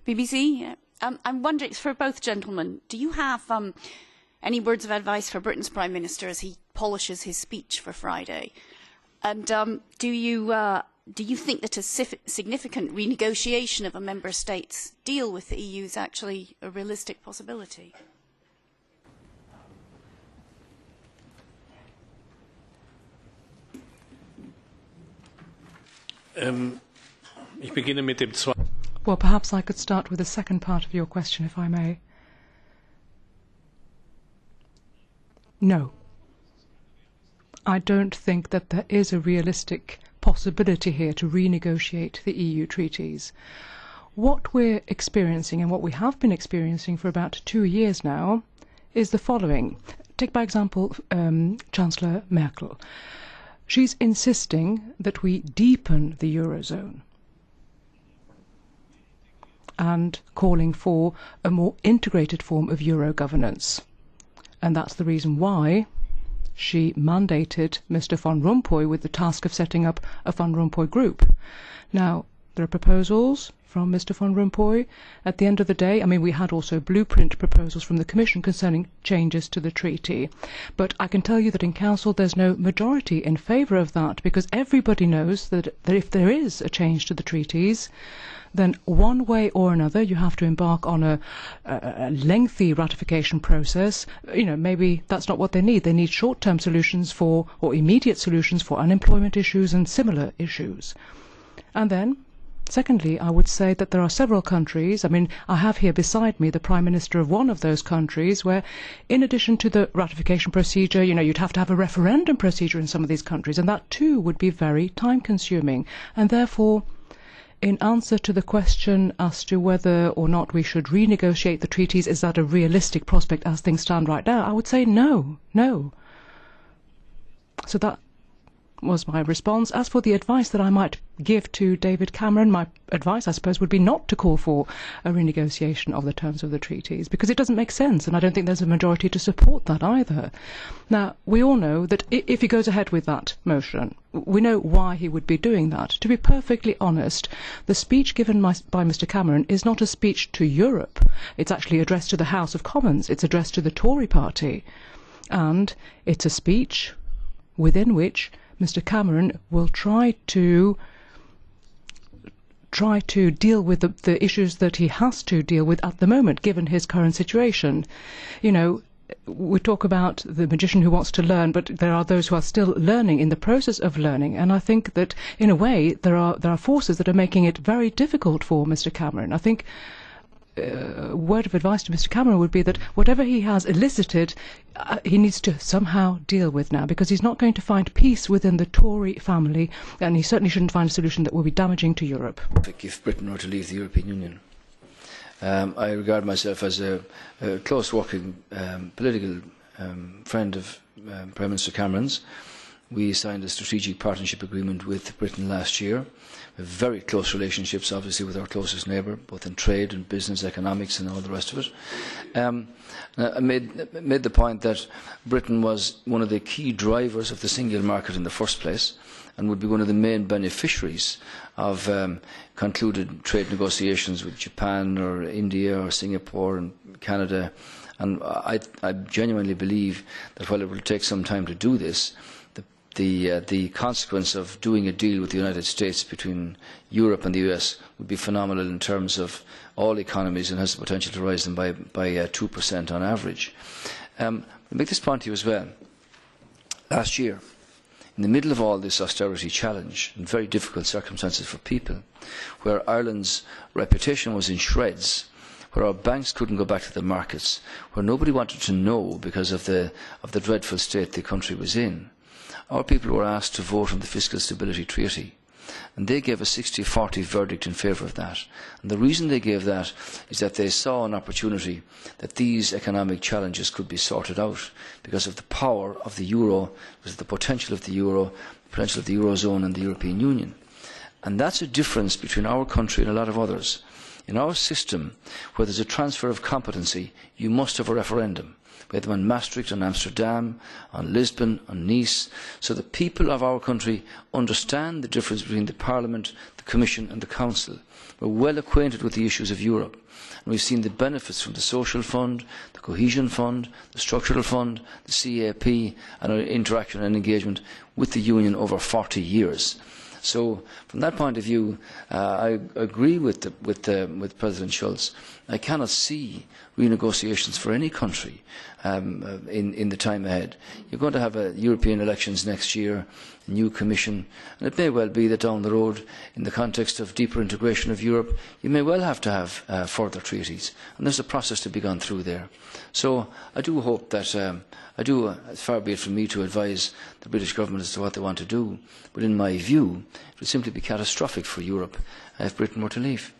BBC. I'm wondering, for both gentlemen, do you have any words of advice for Britain's Prime Minister as he polishes his speech for Friday? And do you think that a significant renegotiation of a member state's deal with the EU is actually a realistic possibility? Well, perhaps I could start with the second part of your question, if I may. No. I don't think that there is a realistic possibility here to renegotiate the EU treaties. What we're experiencing, and what we have been experiencing for about 2 years now, is the following. Take, by example, Chancellor Merkel. She's insisting that we deepen the Eurozone and calling for a more integrated form of Euro governance. And that's the reason why she mandated Mr. Van Rompuy with the task of setting up a Van Rompuy group. Now, there are proposals from Mr. Van Rompuy. At the end of the day, I mean, we had also blueprint proposals from the Commission concerning changes to the treaty. But I can tell you that in Council there's no majority in favour of that, because everybody knows that if there is a change to the treaties, then one way or another you have to embark on a lengthy ratification process. You know, maybe that's not what they need. They need short-term solutions for, or immediate solutions for unemployment issues and similar issues. And then, secondly, I would say that there are several countries, I mean, I have here beside me the Prime Minister of one of those countries where, in addition to the ratification procedure, you know, you'd have to have a referendum procedure in some of these countries, and that too would be very time-consuming. And therefore, in answer to the question as to whether or not we should renegotiate the treaties, is that a realistic prospect as things stand right now? I would say no, no. So that was my response. As for the advice that I might give to David Cameron, my advice, I suppose, would be not to call for a renegotiation of the terms of the treaties, because it doesn't make sense, and I don't think there's a majority to support that either. Now, we all know that if he goes ahead with that motion, we know why he would be doing that. To be perfectly honest, the speech given by Mr. Cameron is not a speech to Europe. It's actually addressed to the House of Commons. It's addressed to the Tory party. And it's a speech within which Mr. Cameron will try to deal with the issues that he has to deal with at the moment, given his current situation. You know, we talk about the magician who wants to learn, but there are those who are still learning, in the process of learning. And I think that, in a way, there are forces that are making it very difficult for Mr. Cameron. I think a word of advice to Mr. Cameron would be that whatever he has elicited, he needs to somehow deal with now, because he's not going to find peace within the Tory family, and he certainly shouldn't find a solution that will be damaging to Europe. If Britain were to leave the European Union, I regard myself as a close working political friend of Prime Minister Cameron's. We signed a strategic partnership agreement with Britain last year. We have very close relationships, obviously, with our closest neighbour, both in trade and business, economics and all the rest of it. I made the point that Britain was one of the key drivers of the single market in the first place, and would be one of the main beneficiaries of concluded trade negotiations with Japan or India or Singapore and Canada. And I genuinely believe that while it will take some time to do this, the consequence of doing a deal with the United States between Europe and the US would be phenomenal in terms of all economies, and has the potential to rise them by 2% on average. I'll make this point to you as well. Last year, in the middle of all this austerity challenge and very difficult circumstances for people, where Ireland's reputation was in shreds, where our banks couldn't go back to the markets, where nobody wanted to know because of the dreadful state the country was in, our people were asked to vote on the Fiscal Stability Treaty, and they gave a 60-40 verdict in favour of that. And the reason they gave that is that they saw an opportunity that these economic challenges could be sorted out because of the power of the euro, because of the potential of the euro, the potential of the eurozone and the European Union. And that's a difference between our country and a lot of others. In our system, where there's a transfer of competency, you must have a referendum. We had them on Maastricht, on Amsterdam, on Lisbon, on Nice. So the people of our country understand the difference between the Parliament, the Commission and the Council. We're well acquainted with the issues of Europe. And we've seen the benefits from the Social Fund, the Cohesion Fund, the Structural Fund, the CAP and our interaction and engagement with the Union over 40 years. So, from that point of view, I agree with President Schulz. I cannot see renegotiations for any country in the time ahead. You're going to have European elections next year, a new Commission, and it may well be that down the road, in the context of deeper integration of Europe, you may well have to have further treaties, and there's a process to be gone through there. So, I do hope that as far be it from me to advise the British government as to what they want to do, but in my view, it would simply be catastrophic for Europe if Britain were to leave.